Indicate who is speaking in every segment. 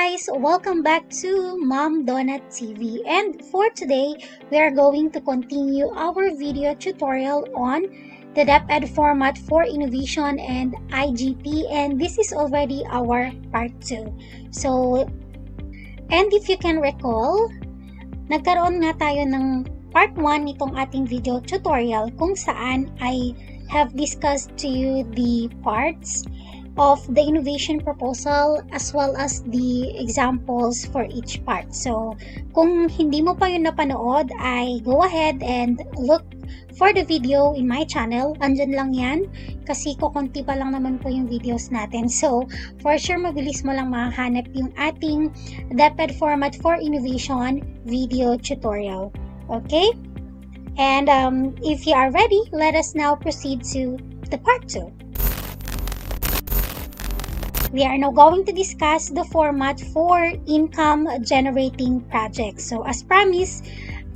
Speaker 1: guys! Welcome back to Mom Donut TV, and for today, we are going to continue our video tutorial on the Deped format for Innovation and IGP, and this is already our part 2. And if you can recall, nagkaroon nga tayo ng part 1 nitong ating video tutorial kung saan I have discussed to you the parts of the innovation proposal as well as the examples for each part. So, kung hindi mo pa yun napanood, ay go ahead and look for the video in my channel. Andyan lang yan kasi kukunti pa lang naman po yung videos natin. So, for sure, mabilis mo lang mahanap yung ating Deped format for innovation video tutorial. Okay? And if you are ready, let us now proceed to the part 2. We are now going to discuss the format for income generating projects. So as promised,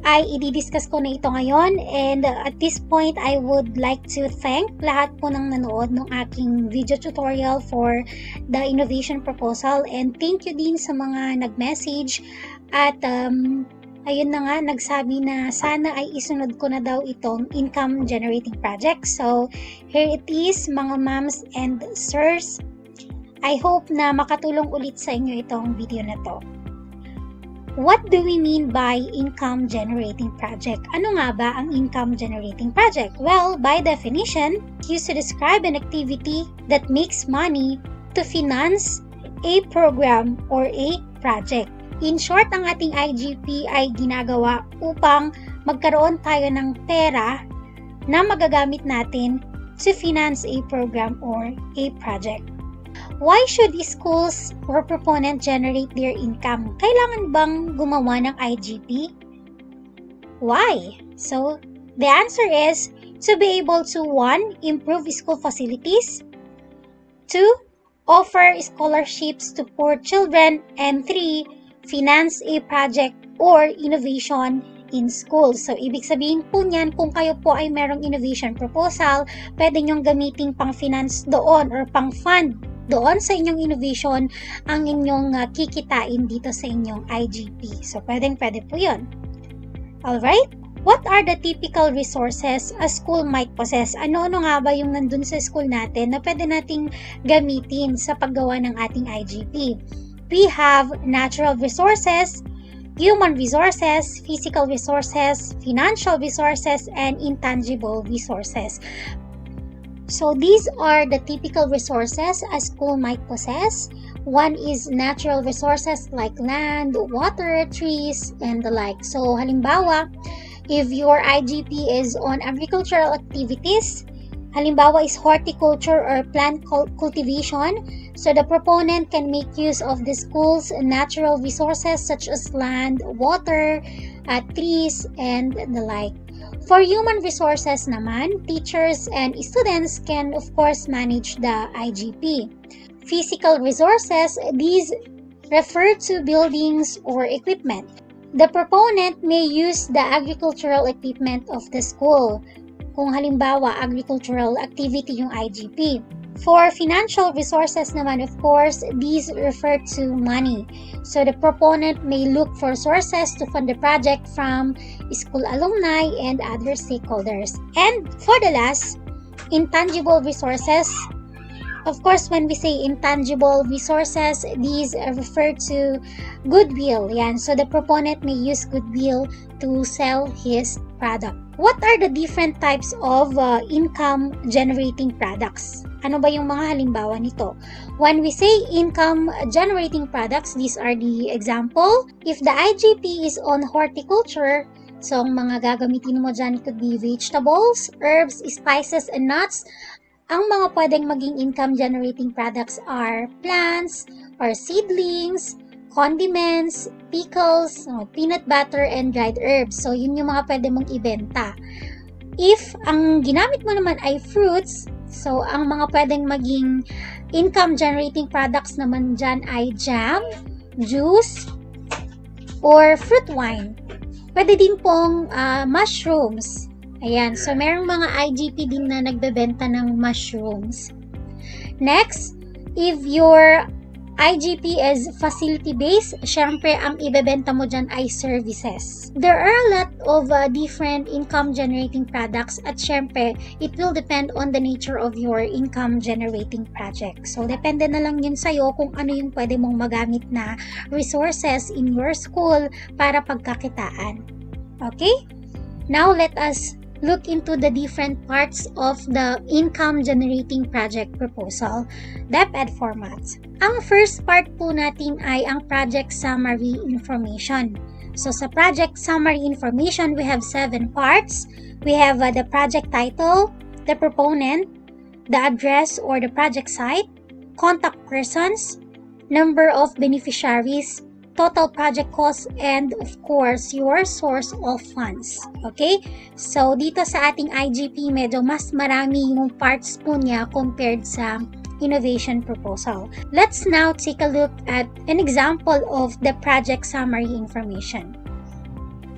Speaker 1: ay i-discuss ko na ito ngayon, and at this point I would like to thank lahat po ng nanood ng aking video tutorial for the innovation proposal, and thank you din sa mga nag-message at ayun na nga, nagsabi na sana ay isunod ko na daw itong income generating project. So here it is, mga moms and sirs. I hope na makatulong ulit sa inyo itong video na to. What do we mean by income generating project? Ano nga ba ang income generating project? Well, by definition, used to describe an activity that makes money to finance a program or a project. In short, ang ating IGP ay ginagawa upang magkaroon tayo ng pera na magagamit natin to finance a program or a project. Why should schools or proponent generate their income? Kailangan bang gumawa ng IGP? Why? So, the answer is to be able to 1. Improve school facilities, 2. Offer scholarships to poor children, and 3. Finance a project or innovation in school. So, ibig sabihin po niyan, kung kayo po ay merong innovation proposal, pwede nyong gamitin pang-finance doon or pang-fund doon sa inyong innovation ang inyong kikitain dito sa inyong IGP. So, pwede po yun. Alright? What are the typical resources a school might possess? Ano-ano nga ba yung nandun sa school natin na pwede nating gamitin sa paggawa ng ating IGP? We have natural resources, human resources, physical resources, financial resources, and intangible resources. So these are the typical resources a school might possess. One is natural resources like land, water, trees, and the like. So halimbawa, if your IGP is on agricultural activities, halimbawa is horticulture or plant cultivation, so the proponent can make use of the school's natural resources such as land, water, trees, and the like. For human resources naman, teachers and students can of course manage the IGP. Physical resources, these refer to buildings or equipment. The proponent may use the agricultural equipment of the school. Kung halimbawa, agricultural activity yung IGP. For financial resources naman, of course, these refer to money. So the proponent may look for sources to fund the project from school alumni and other stakeholders. And for the last, intangible resources. Of course, when we say intangible resources, these refer to goodwill. Yan. So the proponent may use goodwill to sell his product. What are the different types of income generating products? Ano ba yung mga halimbawa nito? When we say income generating products, these are the example. If the IGP is on horticulture, so ang mga gagamitin mo dyan could be vegetables, herbs, spices, and nuts. Ang mga pwedeng maging income generating products are plants or seedlings, condiments, pickles, peanut butter, and dried herbs. So, yun yung mga pwede mong ibenta. If ang ginamit mo naman ay fruits, so ang mga pwedeng maging income generating products naman dyan ay jam, juice, or fruit wine. Pwede din pong mushrooms. Ayan, so merong mga IGP din na nagbebenta ng mushrooms. Next, if your IGP is facility-based. Syempre, ang ibebenta mo dyan ay services. There are a lot of different income-generating products at syempre, it will depend on the nature of your income-generating project. So, depende na lang yun sa'yo kung ano yung pwede mong magamit na resources in your school para pagkakitaan. Okay? Now, let us look into the different parts of the income-generating project proposal, Deped format. Ang first part po natin ay ang project summary information. So, sa project summary information, we have 7 parts. We have the project title, the proponent, the address or the project site, contact persons, number of beneficiaries, total project cost, and of course, your source of funds. Okay? So, dito sa ating IGP, medyo mas marami yung parts po niya compared sa innovation proposal. Let's now take a look at an example of the project summary information.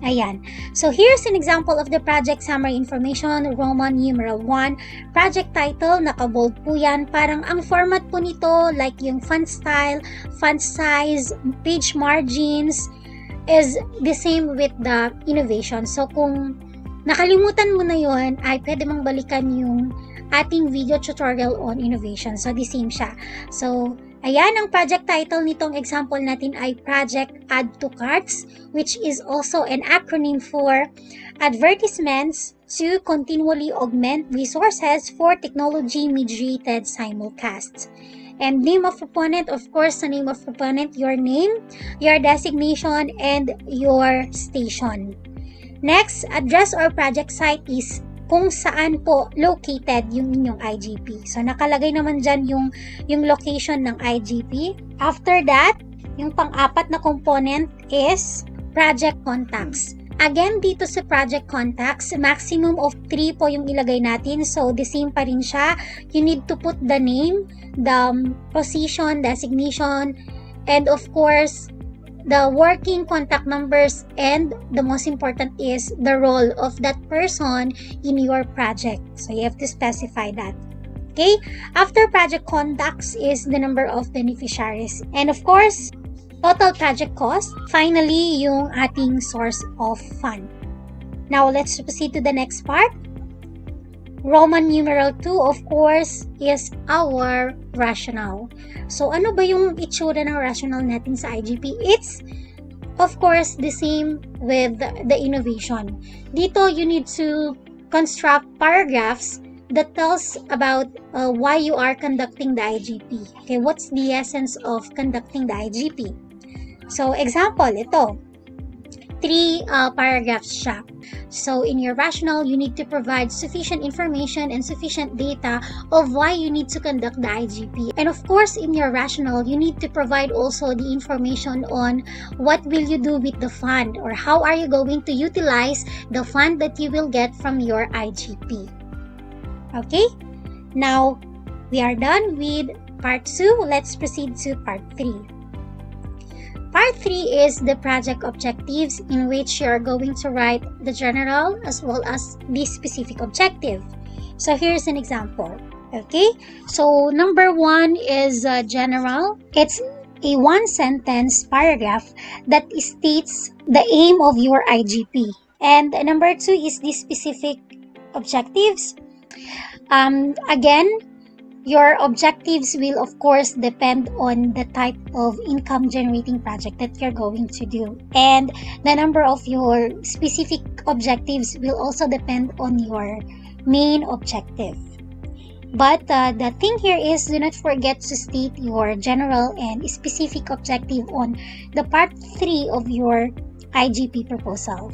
Speaker 1: Ayan. So, here's an example of the project summary information, Roman numeral 1. Project title, nakabold po yan. Parang ang format po nito, like yung font style, font size, page margins, is the same with the innovation. So, kung nakalimutan mo na yon, ay pwede mong balikan yung ating video tutorial on innovation. So, the same siya. So, ayan, ang project title nitong example natin ay Project Add to Carts, which is also an acronym for Advertisements to Continually Augment Resources for Technology-Mediated Simulcasts. And name of proponent, of course, the name of proponent, your name, your designation, and your station. Next, address or project site is kung saan po located yung inyong IGP. So, nakalagay naman dyan yung location ng IGP. After that, yung pang-apat na component is project contacts. Again, dito sa project contacts, maximum of 3 po yung ilagay natin. So, the same pa rin siya. You need to put the name, the position, designation, and of course, the working contact numbers, and the most important is the role of that person in your project. So you have to specify that. Okay? After project contacts is the number of beneficiaries. And of course, total project cost. Finally, yung ating source of fund. Now, let's proceed to the next part. Roman numeral 2, of course, is our rationale. So, ano ba yung itsura ng rationale natin sa IGP? It's, of course, the same with the innovation. Dito, you need to construct paragraphs that tells about why you are conducting the IGP. Okay, what's the essence of conducting the IGP? So, example, ito. 3 paragraphs siya. So, in your rationale, you need to provide sufficient information and sufficient data of why you need to conduct the IGP. And of course, in your rationale, you need to provide also the information on what will you do with the fund or how are you going to utilize the fund that you will get from your IGP. Okay? Now, we are done with part 2. Let's proceed to part 3. Part 3 is the project objectives, in which you are going to write the general as well as the specific objective. So here's an example. Okay, so number 1 is general. It's a 1-sentence paragraph that states the aim of your IGP. And number 2 is the specific objectives. Again, your objectives will of course depend on the type of income generating project that you're going to do, and the number of your specific objectives will also depend on your main objective. But the thing here is, do not forget to state your general and specific objective on the part 3 of your IGP proposal.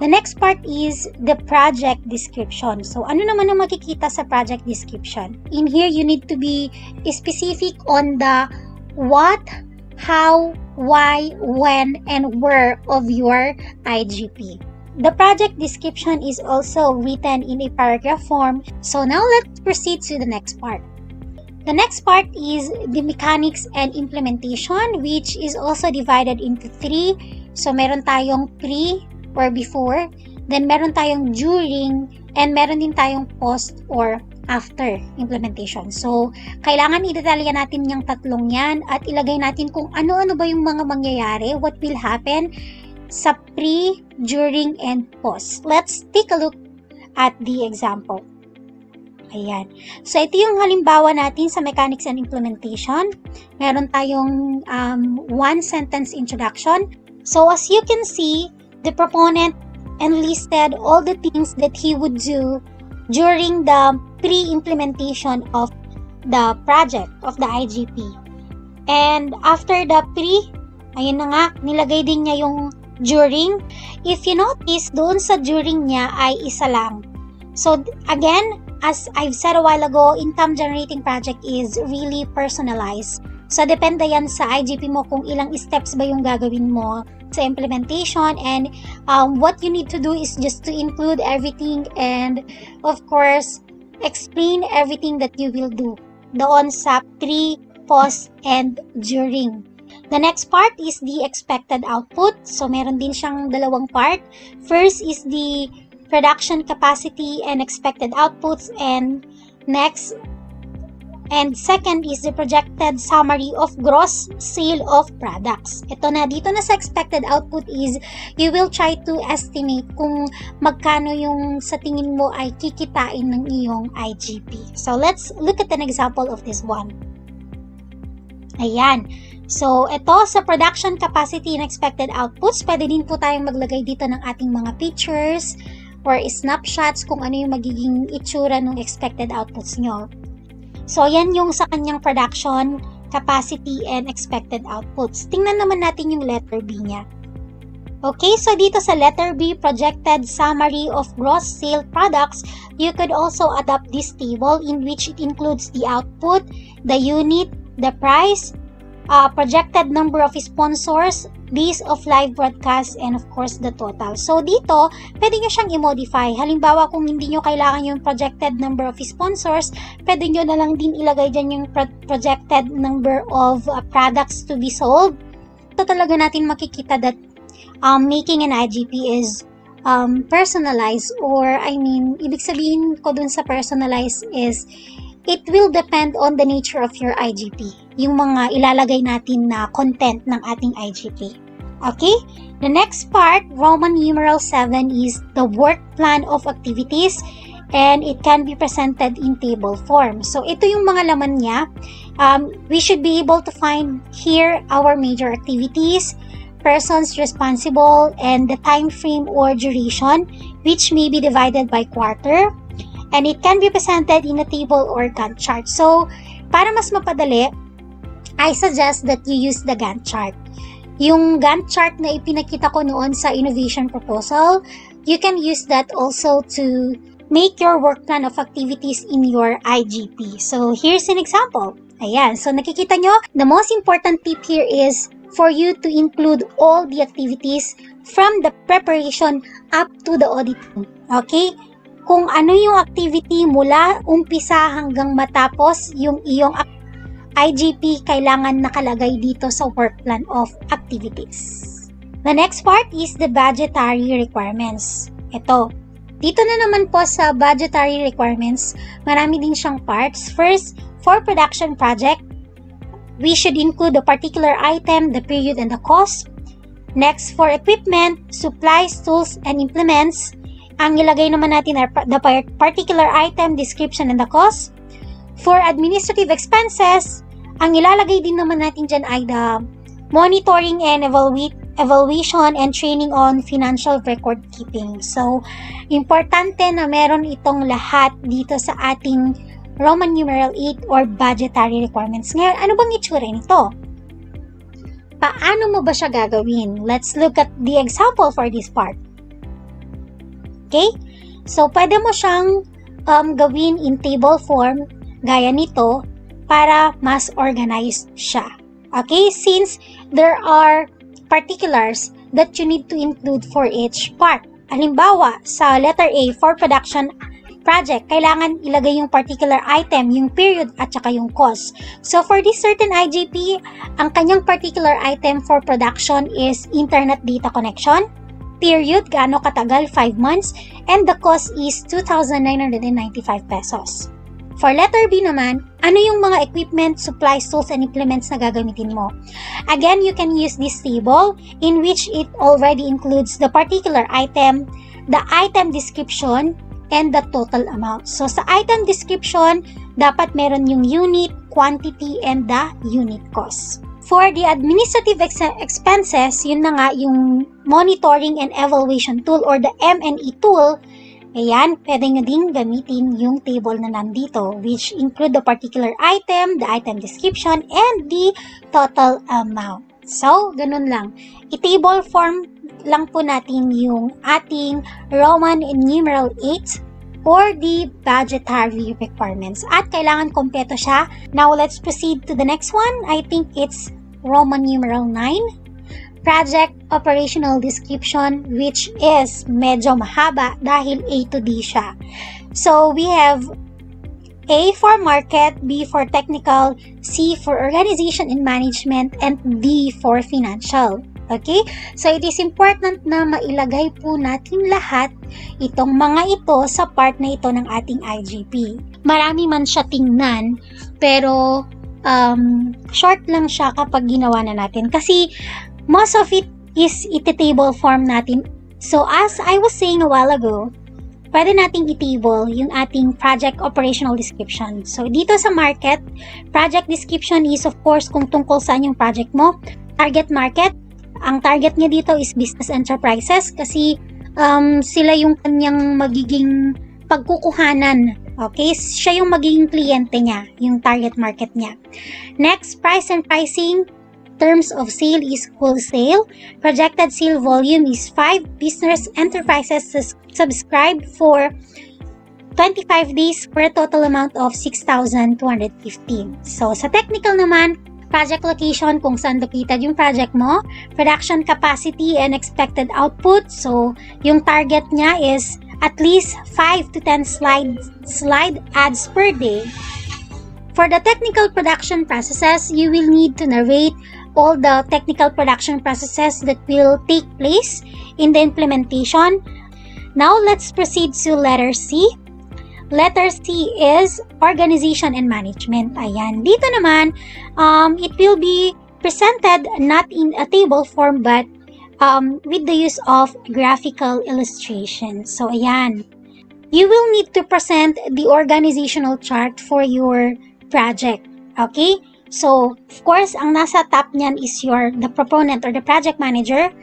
Speaker 1: The next part is the project description. So, ano naman ang makikita sa project description? In here, you need to be specific on the what, how, why, when, and where of your IGP. The project description is also written in a paragraph form. So, now let's proceed to the next part. The next part is the mechanics and implementation, which is also divided into 3. So, meron tayong pre or before, then meron tayong during, and meron din tayong post or after implementation. So, kailangan i-detalya natin yung tatlong yan at ilagay natin kung ano-ano ba yung mga mangyayari, what will happen sa pre, during, and post. Let's take a look at the example. Ayan. So, ito yung halimbawa natin sa mechanics and implementation. Meron tayong one-sentence introduction. So, as you can see, the proponent enlisted all the things that he would do during the pre-implementation of the project of the IGP. And after the pre, ayun na nga, nilagay din niya yung during. If you notice, doon sa during niya ay isa lang. So again, as I've said a while ago, income generating project is really personalized. So depende yan sa IGP mo kung ilang steps ba yung gagawin mo sa implementation, and what you need to do is just to include everything and of course explain everything that you will do doon sa pre, post, and during. The next part is the expected output. So meron din siyang dalawang part. First is the production capacity and expected outputs, and second is the projected summary of gross sale of products. Ito na, dito na sa expected output is you will try to estimate kung magkano yung sa tingin mo ay kikitain ng iyong IGP. So let's look at an example of this one. Ayan. So ito sa production capacity and expected outputs, pwede din po tayong maglagay dito ng ating mga pictures or snapshots kung ano yung magiging itsura ng expected outputs nyo. So, yan yung sa kanyang production, capacity, and expected outputs. Tingnan naman natin yung letter B niya. Okay, so dito sa letter B, projected summary of gross sale products, you could also adapt this table in which it includes the output, the unit, the price, projected number of sponsors, days of live broadcast, and of course the total. So dito, pwede nyo siyang i-modify. Halimbawa, kung hindi nyo kailangan yung projected number of sponsors, pwede nyo na lang din ilagay dyan yung projected number of products to be sold. Ito talaga natin makikita that making an IGP is personalized, or ibig sabihin ko dun sa personalized is it will depend on the nature of your IGP. Yung mga ilalagay natin na content ng ating IGP. Okay? The next part, Roman numeral 7, is the work plan of activities, and it can be presented in table form. So, ito yung mga laman niya. We should be able to find here our major activities, persons responsible, and the time frame or duration, which may be divided by quarter. And it can be presented in a table or Gantt chart. So, para mas mapadali, I suggest that you use the Gantt chart. Yung Gantt chart na ipinakita ko noon sa innovation proposal, you can use that also to make your work plan of activities in your IGP. So, here's an example. Ayan. So, nakikita nyo, the most important tip here is for you to include all the activities from the preparation up to the auditing. Okay? Kung ano yung activity mula umpisa hanggang matapos yung iyong IGP, kailangan nakalagay dito sa work plan of activities. The next part is the budgetary requirements. Ito. Dito na naman po sa budgetary requirements, marami din siyang parts. First, for production project, we should include the particular item, the period, and the cost. Next, for equipment, supplies, tools, and implements, ang ilagay naman natin are the particular item, description, and the cost. For administrative expenses, ang ilalagay din naman natin dyan ay the monitoring and evaluation and training on financial record keeping. So, importante na meron itong lahat dito sa ating Roman numeral 8 or budgetary requirements. Ngayon, ano bang itsura nito? Paano mo ba siya gagawin? Let's look at the example for this part. Okay? So, pwede mo siyang gawin in table form gaya nito para mas organized siya. Okay? Since there are particulars that you need to include for each part. Halimbawa, sa letter A, for production project, kailangan ilagay yung particular item, yung period, at saka yung cost. So, for this certain IGP, ang kanyang particular item for production is internet data connection, period, gaano katagal, 5 months, and the cost is 2,995 pesos. For letter B naman, ano yung mga equipment, supplies, tools, and implements na gagamitin mo? Again, you can use this table in which it already includes the particular item, the item description, and the total amount. So, sa item description, dapat meron yung unit, quantity, and the unit cost. For the administrative expenses, yun na nga yung monitoring and evaluation tool or the M&E tool. Ayan, pwede nyo din gamitin yung table na nandito, which include the particular item, the item description, and the total amount. So, ganun lang. I-table form lang po natin yung ating Roman numeral 8 or the budgetary requirements. At kailangan kompleto siya. Now, let's proceed to the next one. I think it's Roman numeral 9. Project operational description, which is medyo mahaba dahil A to D siya. So, we have A for market, B for technical, C for organization and management, and D for financial. Okay? So, it is important na mailagay po natin lahat itong mga ito sa part na ito ng ating IGP. Marami man siya tingnan, pero short lang siya kapag ginawa na natin. Kasi, most of it is iti-table form natin. So, as I was saying a while ago, pwede nating i-table yung ating project operational description. So, dito sa market, project description is of course kung tungkol saan yung project mo. Target market, ang target niya dito is business enterprises kasi sila yung kanyang magiging pagkukuhanan. Okay? Siya yung magiging kliyente niya, yung target market niya. Next, price and pricing. Terms of sale is wholesale. Projected sale volume is 5 business enterprises subscribed for 25 days for a total amount of 6,215. So, sa technical naman, project location, kung saan located yung project mo, production capacity and expected output. So, yung target niya is at least 5 to 10 slide ads per day. For the technical production processes, you will need to narrate all the technical production processes that will take place in the implementation. Now, let's proceed to letter C. Letter C is organization and management. Ayan. Dito naman, it will be presented not in a table form but with the use of graphical illustration. So, ayan. You will need to present the organizational chart for your project. Okay? So, of course, ang nasa top niyan is the proponent or the project manager,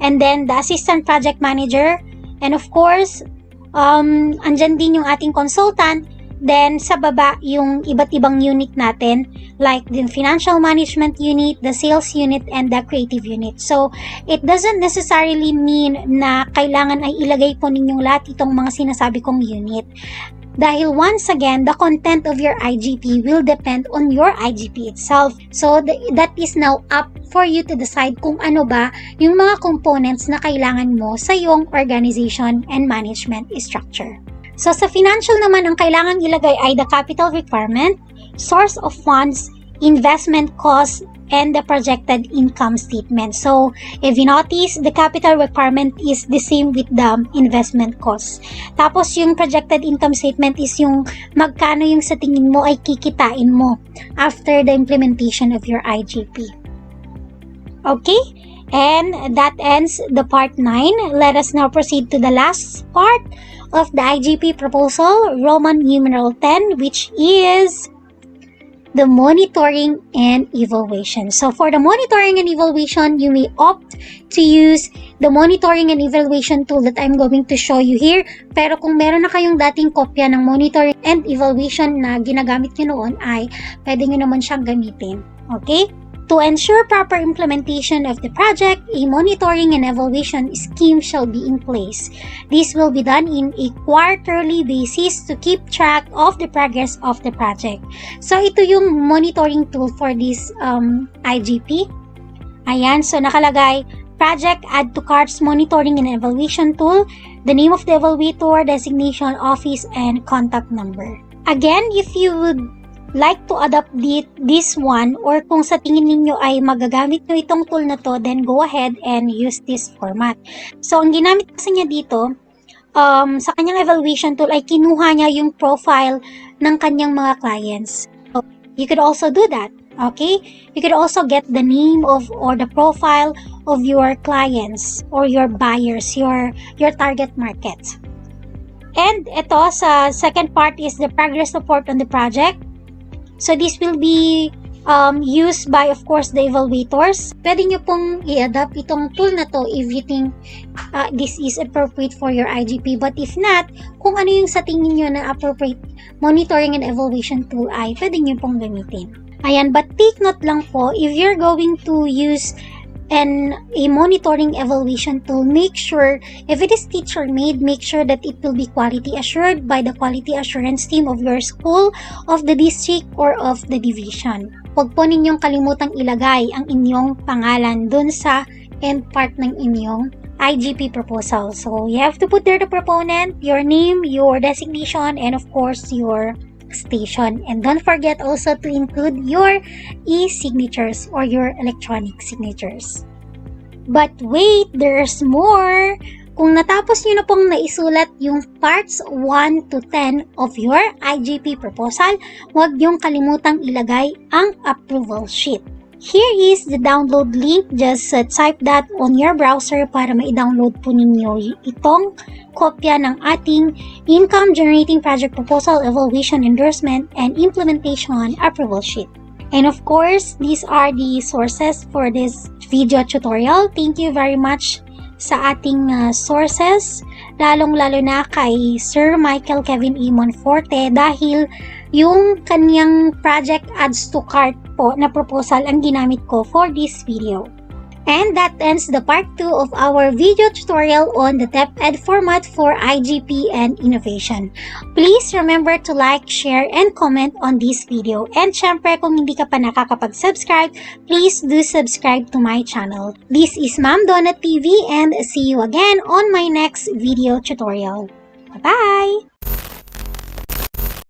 Speaker 1: and then the assistant project manager, and of course, andyan din yung ating consultant, then sa baba yung iba't ibang unit natin, like the financial management unit, the sales unit, and the creative unit. So, it doesn't necessarily mean na kailangan ay ilagay po ninyong lahat itong mga sinasabi kong unit. Dahil once again, the content of your IGP will depend on your IGP itself. So, that is now up for you to decide kung ano ba yung mga components na kailangan mo sa iyong organization and management structure. So, sa financial naman, ang kailangan ilagay ay the capital requirement, source of funds, investment cost, and the projected income statement. So, if you notice, the capital requirement is the same with the investment cost. Tapos, yung projected income statement is yung magkano yung sa tingin mo ay kikitain mo after the implementation of your IGP. Okay? And that ends the part 9. Let us now proceed to the last part of the IGP proposal, Roman numeral 10, which is the monitoring and evaluation. So, for the monitoring and evaluation, you may opt to use the monitoring and evaluation tool that I'm going to show you here. Pero kung meron na kayong dating kopya ng monitoring and evaluation na ginagamit nyo noon, ay pwede nyo naman siyang gamitin. Okay? To ensure proper implementation of the project, a monitoring and evaluation scheme shall be in place. This will be done in a quarterly basis to keep track of the progress of the project. So, ito yung monitoring tool for this IGP. Ayan, so nakalagay, project add to carts monitoring and evaluation tool, the name of the evaluator, designation, office, and contact number. Again, if you would like to adopt this one or kung sa tingin ninyo ay magagamit nyo itong tool na to, then go ahead and use this format. So, ang ginamit kasi niya dito, sa kanyang evaluation tool ay kinuha niya yung profile ng kanyang mga clients. So, you could also do that. Okay? You could also get the name of or the profile of your clients or your buyers, your target market. And ito sa second part is the progress report on the project. So this will be used by, of course, the evaluators. Pwede nyo pong i-adapt itong tool na to if you think this is appropriate for your IGP. But if not, kung ano yung sa tingin nyo na appropriate monitoring and evaluation tool ay pwede nyo pong gamitin. Ayan, but take note lang po, if you're going to use a monitoring evaluation tool, make sure, if it is teacher-made, make sure that it will be quality assured by the quality assurance team of your school, of the district, or of the division. Huwag po ninyong kalimutang ilagay ang inyong pangalan dun sa end part ng inyong IGP proposal. So, you have to put there the proponent, your name, your designation, and of course, your station. And don't forget also to include your e-signatures or your electronic signatures. But wait, there's more! Kung natapos nyo na pong naisulat yung parts 1 to 10 of your IGP proposal, huwag nyong kalimutang ilagay ang approval sheet. Here is the download link. Just type that on your browser para ma-download po ninyo itong kopya ng ating Income Generating Project Proposal Evaluation Endorsement and Implementation Approval Sheet. And of course, these are the sources for this video tutorial. Thank you very much sa ating sources, lalong-lalo na kay Sir Michael Kevin E. Monforte dahil yung kanyang project adds to cart po na proposal ang ginamit ko for this video. And that ends the part 2 of our video tutorial on the Deped format for IGP and innovation. Please remember to like, share, and comment on this video. And syempre, kung hindi ka pa nakakapag-subscribe, please do subscribe to my channel. This is Ma'am Donna TV and see you again on my next video tutorial. Bye-bye!